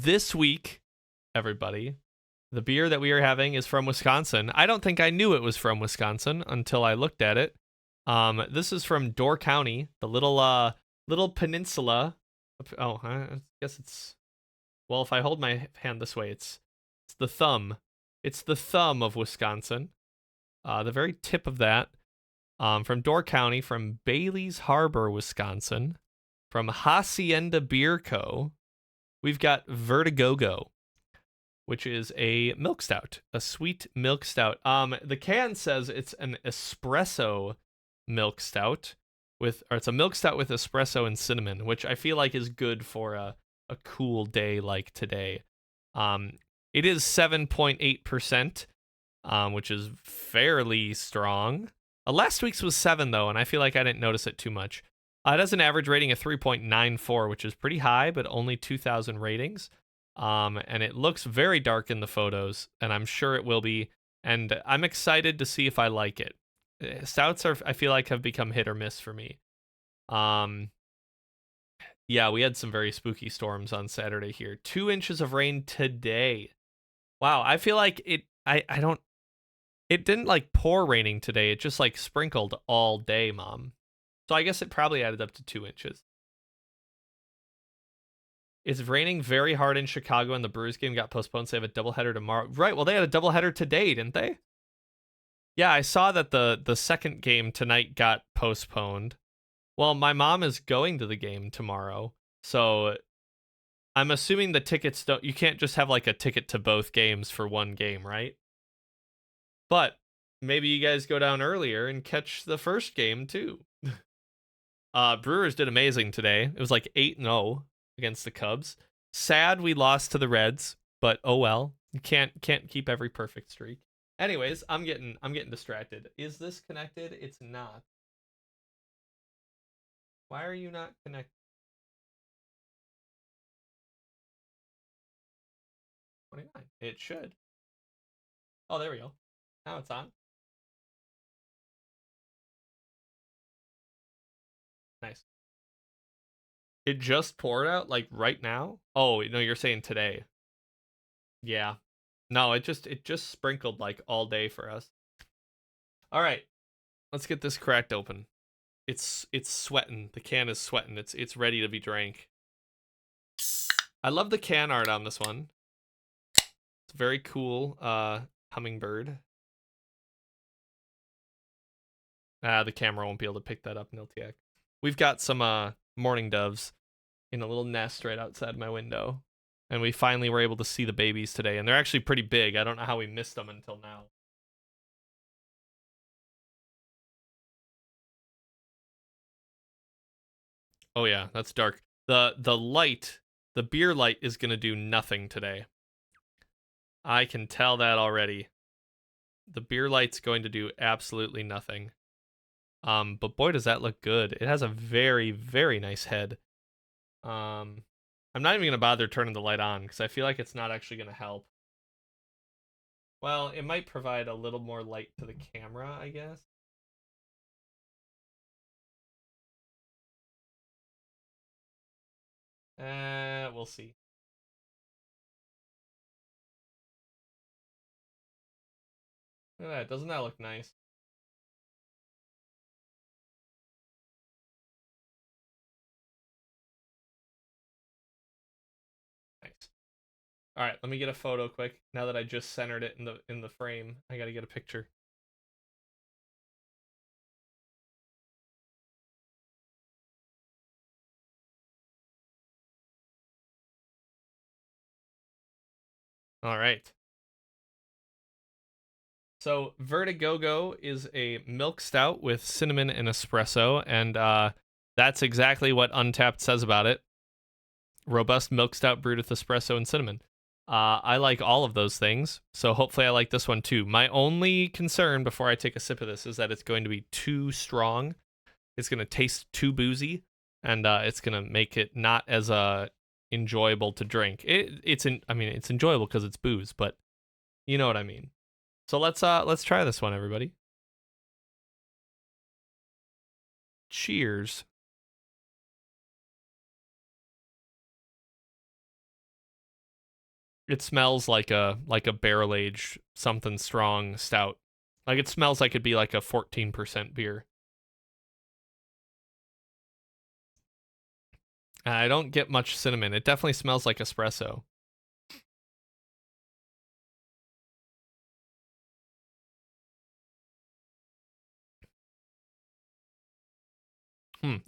this week, everybody, the beer that we are having is from Wisconsin. I don't think I knew it was from Wisconsin until I looked at it. This is from Door County, the little peninsula. Oh, I guess it's, well, if I hold my hand this way, it's the thumb. It's the thumb of Wisconsin. The very tip of that. From Door County, from Bailey's Harbor, Wisconsin, from Hacienda Beer Co. We've got Vertigogo, which is a milk stout, a sweet milk stout. The can says it's an espresso milk stout or it's a milk stout with espresso and cinnamon, which I feel like is good for a cool day like today. It is 7.8%, which is fairly strong. Last week's was 7 though, and I feel like I didn't notice it too much. It has an average rating of 3.94, which is pretty high, but only 2,000 ratings. And it looks very dark in the photos, and I'm sure it will be. And I'm excited to see if I like it. Stouts I feel like, have become hit or miss for me. Yeah, we had some very spooky storms on Saturday here. 2 inches of rain today. Wow, I feel like it didn't like pour raining today. It just like sprinkled all day, Mom. So I guess it probably added up to 2 inches. It's raining very hard in Chicago, and the Brews game got postponed, so they have a doubleheader tomorrow. Right, well, they had a doubleheader today, didn't they? Yeah, I saw that the second game tonight got postponed. Well, my mom is going to the game tomorrow, so I'm assuming the tickets you can't just have like a ticket to both games for one game, right? But maybe you guys go down earlier and catch the first game too. Brewers did amazing today. It was like 8-0 against the Cubs. Sad we lost to the Reds, but oh well. You can't keep every perfect streak. Anyways, I'm getting distracted. Is this connected? It's not. Why are you not connected? 29. It should. Oh, there we go. Now it's on. Nice. It just poured out like right now? Oh, no, you're saying today. Yeah. No, it just sprinkled like all day for us. All right. Let's get this cracked open. It's sweating. The can is sweating. It's ready to be drank. I love the can art on this one. It's very cool. Hummingbird. The camera won't be able to pick that up in LTX. We've got some mourning doves in a little nest right outside my window. And we finally were able to see the babies today. And they're actually pretty big. I don't know how we missed them until now. Oh yeah, that's dark. The light, the beer light is going to do nothing today. I can tell that already. The beer light's going to do absolutely nothing. But boy, does that look good. It has a very, very nice head. I'm not even going to bother turning the light on because I feel like it's not actually going to help. Well, it might provide a little more light to the camera, I guess. We'll see. Look at that. Doesn't that look nice? Nice. All right, let me get a photo quick. Now that I just centered it in the frame, I got to get a picture. All right. So Vertigogo is a milk stout with cinnamon and espresso, and that's exactly what Untappd says about it. Robust milk stout brewed with espresso and cinnamon. I like all of those things, so hopefully I like this one too. My only concern before I take a sip of this is that it's going to be too strong. It's going to taste too boozy, and it's going to make it not as enjoyable to drink. It's enjoyable because it's booze, but you know what I mean. So let's try this one, everybody. Cheers. It smells like a barrel aged something strong stout. Like it smells like it'd be like a 14% beer. I don't get much cinnamon. It definitely smells like espresso.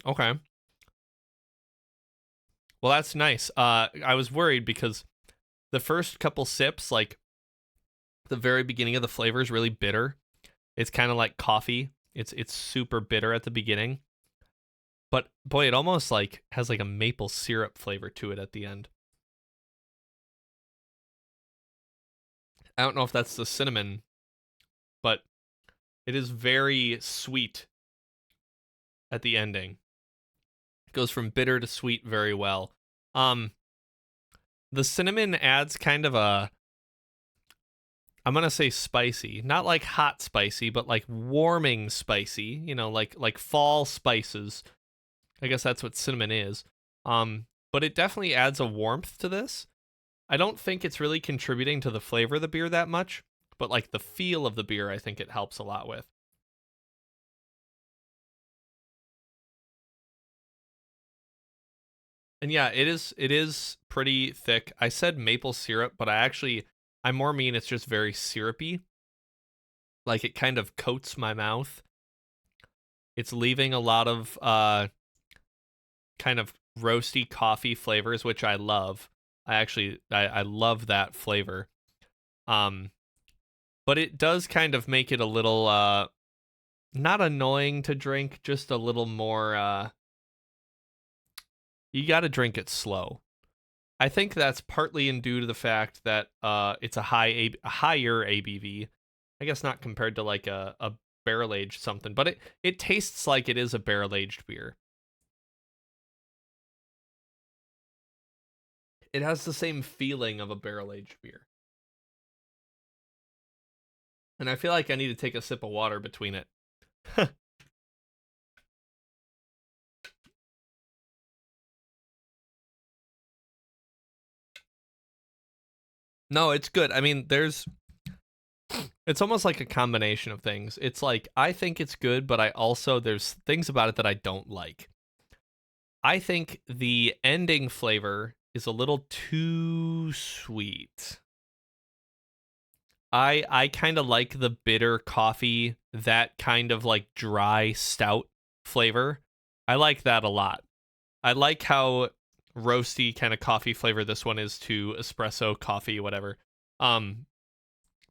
Okay. Well, that's nice. I was worried because the first couple sips, like the very beginning of the flavor is really bitter. It's kind of like coffee. It's super bitter at the beginning. But boy, it almost like has like a maple syrup flavor to it at the end. I don't know if that's the cinnamon, but it is very sweet at the ending. It goes from bitter to sweet very well. Um the cinnamon adds kind of a, I'm gonna say spicy, not like hot spicy, but like warming spicy. Like fall spices. I guess that's what cinnamon is. But it definitely adds a warmth to this. I don't think it's really contributing to the flavor of the beer that much, but like the feel of the beer, I think it helps a lot with. And yeah, it is pretty thick. I said maple syrup, but I more mean it's just very syrupy. Like it kind of coats my mouth. It's leaving a lot of kind of roasty coffee flavors, which I love. I love that flavor. Um, but it does kind of make it a little not annoying to drink, just a little more you got to drink it slow. I think that's partly in due to the fact that it's a higher ABV. I guess not compared to like a barrel aged something, but it tastes like it is a barrel aged beer. It has the same feeling of a barrel aged beer. And I feel like I need to take a sip of water between it. No, it's good. I mean, it's almost like a combination of things. It's like I think it's good, but I also there's things about it that I don't like. I think the ending flavor is a little too sweet. I kind of like the bitter coffee, that kind of like dry stout flavor. I like that a lot. I like how roasty kind of coffee flavor this one is to espresso coffee, whatever. Um,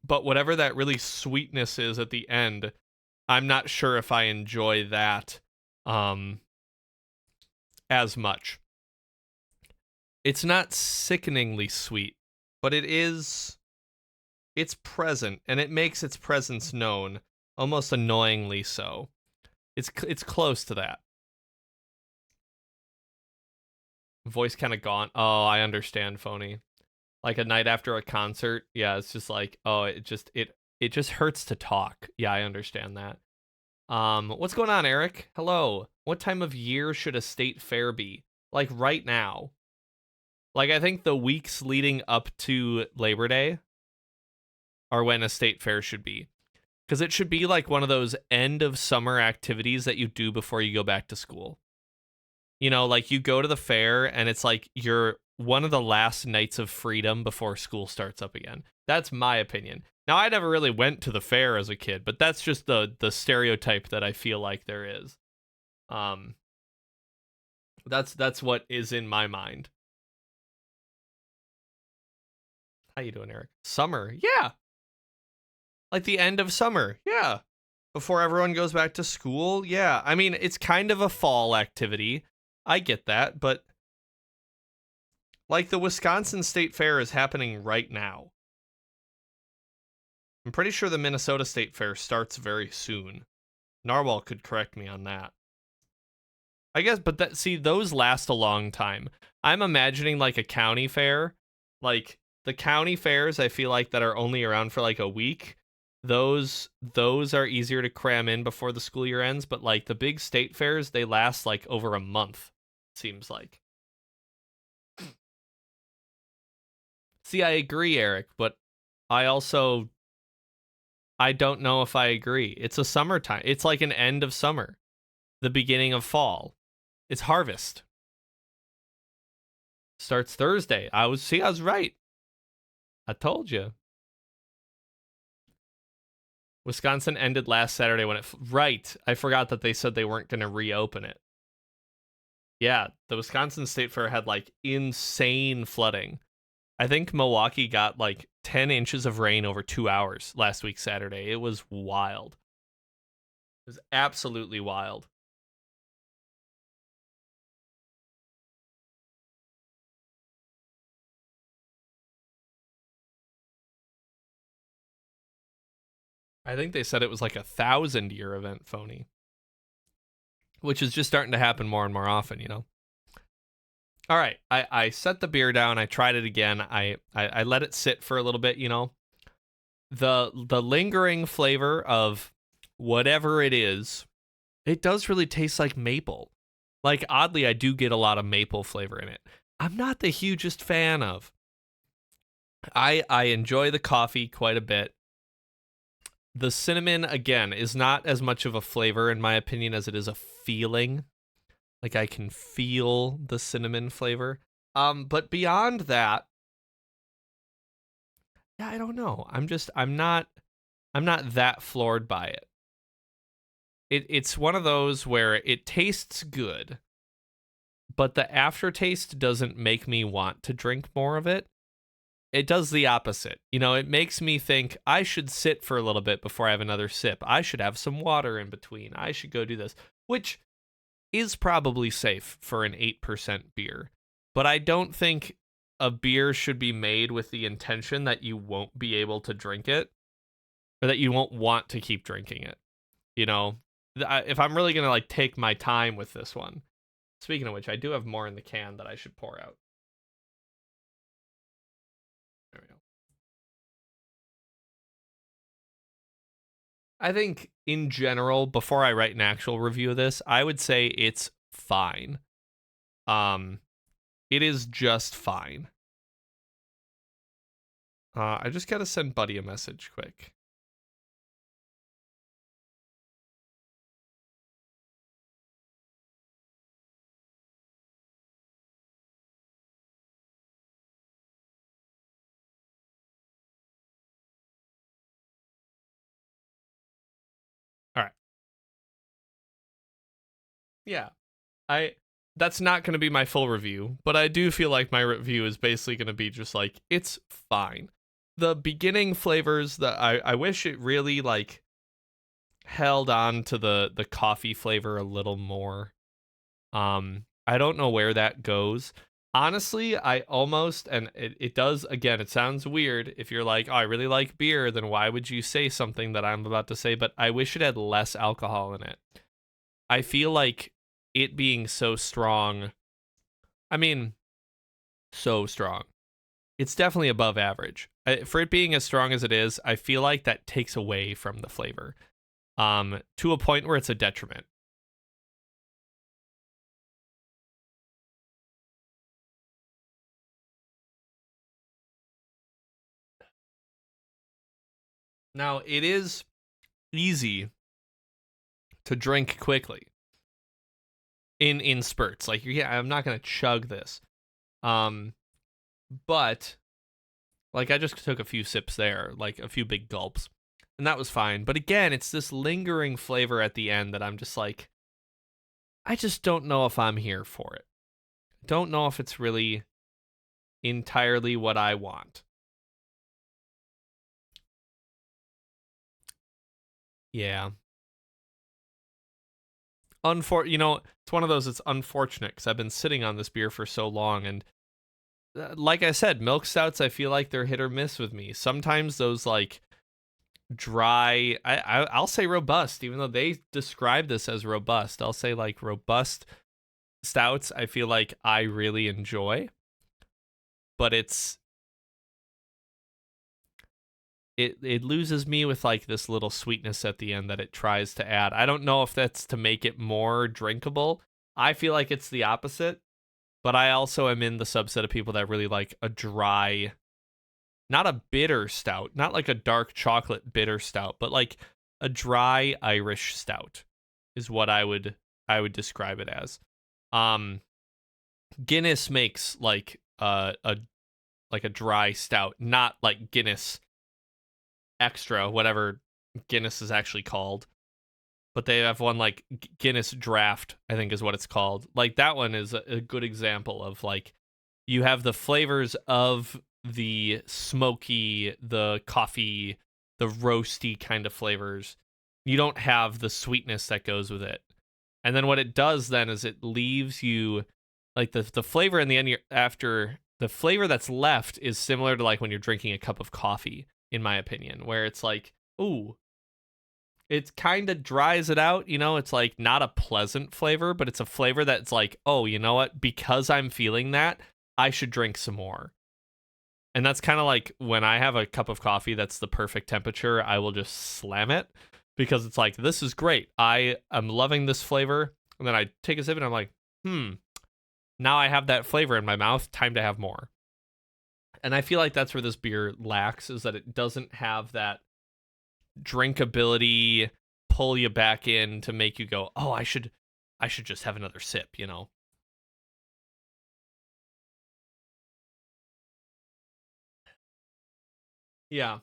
but whatever that really sweetness is at the end, I'm not sure if I enjoy that um as much. It's not sickeningly sweet, but it's present and it makes its presence known, almost annoyingly so. It's close to that. Voice kind of gone. Oh, I understand, phony. Like a night after a concert, yeah, it's just like, oh, it just hurts to talk. Yeah, I understand that. What's going on, Eric? Hello. What time of year should a state fair be? Like right now. Like I think the weeks leading up to Labor Day are when a state fair should be. Because it should be like one of those end of summer activities that you do before you go back to school. Like you go to the fair and it's like you're one of the last nights of freedom before school starts up again. That's my opinion. Now, I never really went to the fair as a kid, but that's just the stereotype that I feel like there is. Um, that's what is in my mind. How you doing, Eric? Summer, yeah, like the end of summer, yeah. Before everyone goes back to school, yeah. I mean, it's kind of a fall activity. I get that, but like the Wisconsin State Fair is happening right now. I'm pretty sure the Minnesota State Fair starts very soon. Narwhal could correct me on that. I guess, but those last a long time. I'm imagining like a county fair. Like the county fairs, I feel like that are only around for like a week. Those are easier to cram in before the school year ends, but like the big state fairs, they last like over a month, seems like. See, I agree, Eric, but I also I don't know if I agree. It's a summertime. It's like an end of summer, the beginning of fall. It's harvest. Starts Thursday. I was right. I told you. Wisconsin ended last Saturday when right. I forgot that they said they weren't going to reopen it. Yeah, the Wisconsin State Fair had like insane flooding. I think Milwaukee got like 10 inches of rain over 2 hours last week Saturday. It was wild. It was absolutely wild. I think they said it was like 1,000-year event, phony, which is just starting to happen more and more often, you know? All right, I set the beer down. I tried it again. I let it sit for a little bit, you know? The lingering flavor of whatever it is, it does really taste like maple. Like, oddly, I do get a lot of maple flavor in it. I'm not the hugest fan of. I enjoy the coffee quite a bit. The cinnamon, again, is not as much of a flavor, in my opinion, as it is a feeling. Like, I can feel the cinnamon flavor. But beyond that, yeah, I don't know. I'm not that floored by it. It's one of those where it tastes good, but the aftertaste doesn't make me want to drink more of it. It does the opposite. You know, it makes me think I should sit for a little bit before I have another sip. I should have some water in between. I should go do this, which is probably safe for an 8% beer. But I don't think a beer should be made with the intention that you won't be able to drink it or that you won't want to keep drinking it. You know, if I'm really going to like take my time with this one. Speaking of which, I do have more in the can that I should pour out. There we go. I think in general, before I write an actual review of this, I would say it's fine. It is just fine. I just gotta send Buddy a message quick. All right. Yeah. That's not going to be my full review, but I do feel like my review is basically going to be just like it's fine. The beginning flavors that I wish it really like held on to the coffee flavor a little more. I don't know where that goes. Honestly, I almost, and it does, again, it sounds weird. If you're like, oh, I really like beer, then why would you say something that I'm about to say? But I wish it had less alcohol in it. I feel like it being so strong, I mean, so strong. It's definitely above average. For it being as strong as it is, I feel like that takes away from the flavor to a point where it's a detriment. Now, it is easy to drink quickly in spurts. Like, yeah, I'm not going to chug this. But like I just took a few sips there, like a few big gulps, and that was fine. But again, it's this lingering flavor at the end that I'm just like, I just don't know if I'm here for it. Don't know if it's really entirely what I want. Yeah. You know, it's one of those. It's unfortunate because I've been sitting on this beer for so long, and like I said, milk stouts, I feel like they're hit or miss with me. Sometimes those like dry, I'll say robust, even though they describe this as robust. I'll say like robust stouts. I feel like I really enjoy, but it loses me with like this little sweetness at the end that it tries to add. I don't know if that's to make it more drinkable. I feel like it's the opposite, but I also am in the subset of people that really like a dry not a bitter stout, not like a dark chocolate bitter stout, but like a dry Irish stout is what I would describe it as. Um, Guinness makes like a dry stout, not like Guinness Extra, whatever Guinness is actually called. But they have one like Guinness Draft, I think is what it's called. Like that one is a good example of like you have the flavors of the smoky, the coffee, the roasty kind of flavors. You don't have the sweetness that goes with it. And then what it does then is it leaves you like the flavor in the end after the flavor that's left is similar to like when you're drinking a cup of coffee, in my opinion, where it's like, ooh, it kind of dries it out, it's like not a pleasant flavor, but it's a flavor that's like, oh, you know what, because I'm feeling that, I should drink some more. And that's kind of like when I have a cup of coffee that's the perfect temperature, I will just slam it because it's like, this is great, I am loving this flavor. And then I take a sip and I'm like, now I have that flavor in my mouth, time to have more. And I feel like that's where this beer lacks, is that it doesn't have that drinkability, pull you back in to make you go, oh, I should just have another sip. Yeah,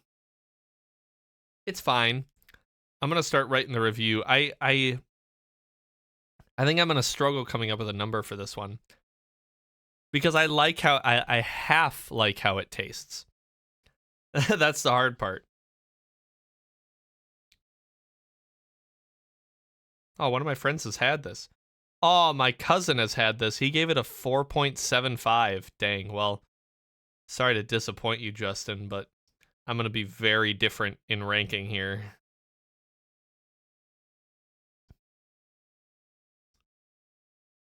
it's fine. I'm gonna start writing the review. I think I'm gonna struggle coming up with a number for this one because I like how I half like how it tastes. That's the hard part. Oh, one of my friends has had this. Oh, my cousin has had this. He gave it a 4.75. Dang. Well, sorry to disappoint you, Justin, but I'm going to be very different in ranking here.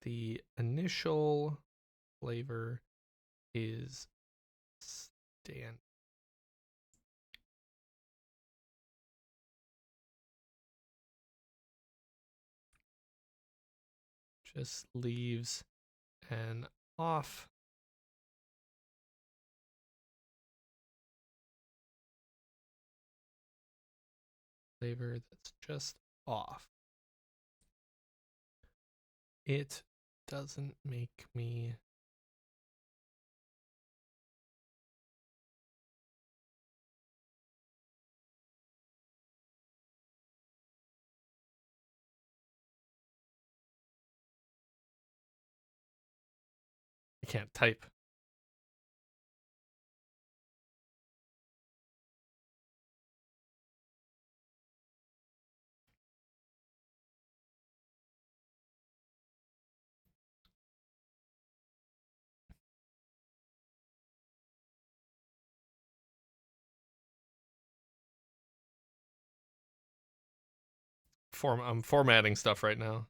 The initial flavor is stand. Just leaves an off flavor that's just off. It doesn't make me. I can't type. I'm formatting stuff right now.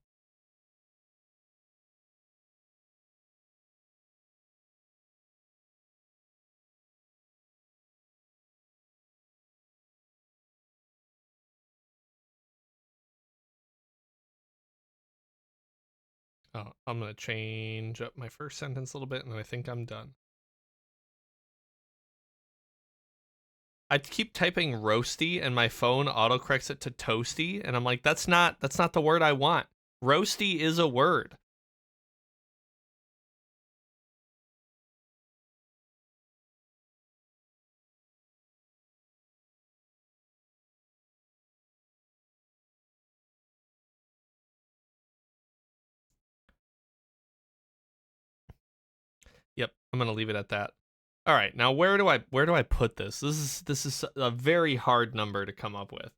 Oh, I'm going to change up my first sentence a little bit, and then I think I'm done. I keep typing roasty and my phone autocorrects it to toasty, and I'm like, that's not the word I want. Roasty is a word. Yep, I'm gonna leave it at that. All right, now where do I put this? This is a very hard number to come up with.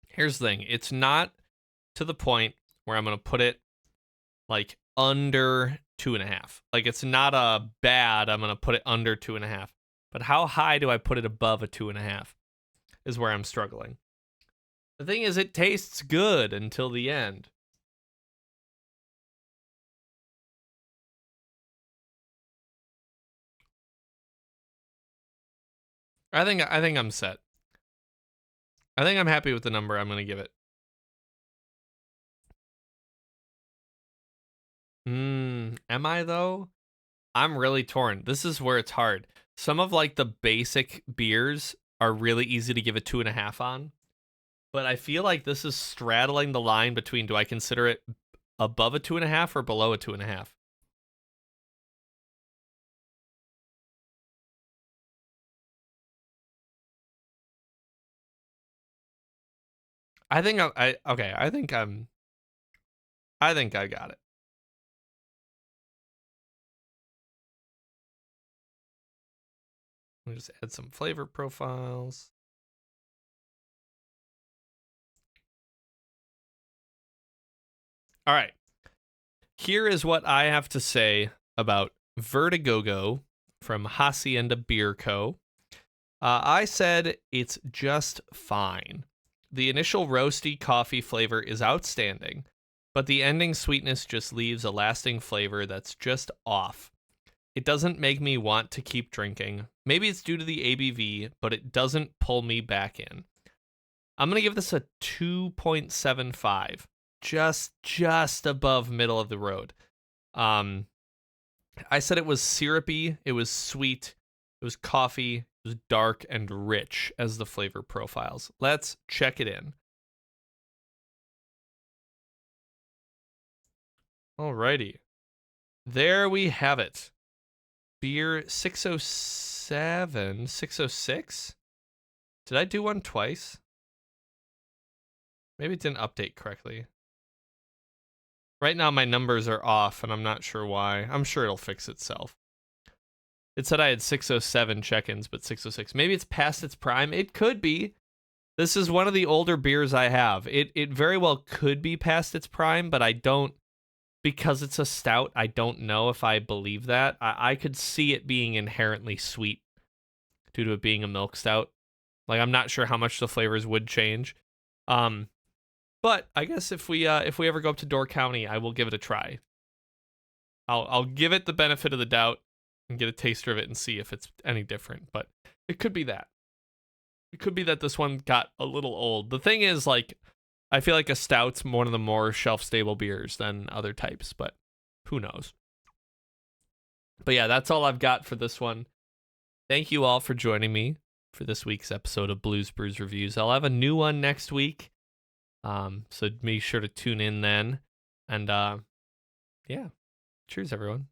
Here's the thing: it's not to the point where I'm gonna put it like under 2.5. Like it's not a bad. I'm gonna put it under 2.5. But how high do I put it above a 2.5? Is where I'm struggling. The thing is, it tastes good until the end. I think I'm set. I think I'm happy with the number I'm going to give it. Am I though? I'm really torn. This is where it's hard. Some of like the basic beers are really easy to give a 2.5 on, but I feel like this is straddling the line between do I consider it above a 2.5 or below a 2.5? I think I okay. I think I got it. Let me just add some flavor profiles. All right. Here is what I have to say about Vertigogo from Hacienda Beer Co. I said it's just fine. The initial roasty coffee flavor is outstanding, but the ending sweetness just leaves a lasting flavor that's just off. It doesn't make me want to keep drinking. Maybe it's due to the ABV, but it doesn't pull me back in. I'm going to give this a 2.75. Just above middle of the road. I said it was syrupy, it was sweet, it was coffee, it was dark and rich as the flavor profiles. Let's check it in. Alrighty. There we have it. Beer 607, 606? Did I do one twice? Maybe it didn't update correctly. Right now my numbers are off and I'm not sure why. I'm sure it'll fix itself. It said I had 607 check-ins, but 606. Maybe it's past its prime. It could be. This is one of the older beers I have. It very well could be past its prime, but I don't, because it's a stout, I don't know if I believe that. I could see it being inherently sweet due to it being a milk stout. Like, I'm not sure how much the flavors would change. But I guess if we ever go up to Door County, I will give it a try. I'll give it the benefit of the doubt and get a taster of it and see if it's any different. But it could be that. It could be that this one got a little old. The thing is, like, I feel like a stout's one of the more shelf-stable beers than other types, but who knows? But yeah, that's all I've got for this one. Thank you all for joining me for this week's episode of Blues Brews Reviews. I'll have a new one next week. So be sure to tune in then. And yeah, cheers, everyone.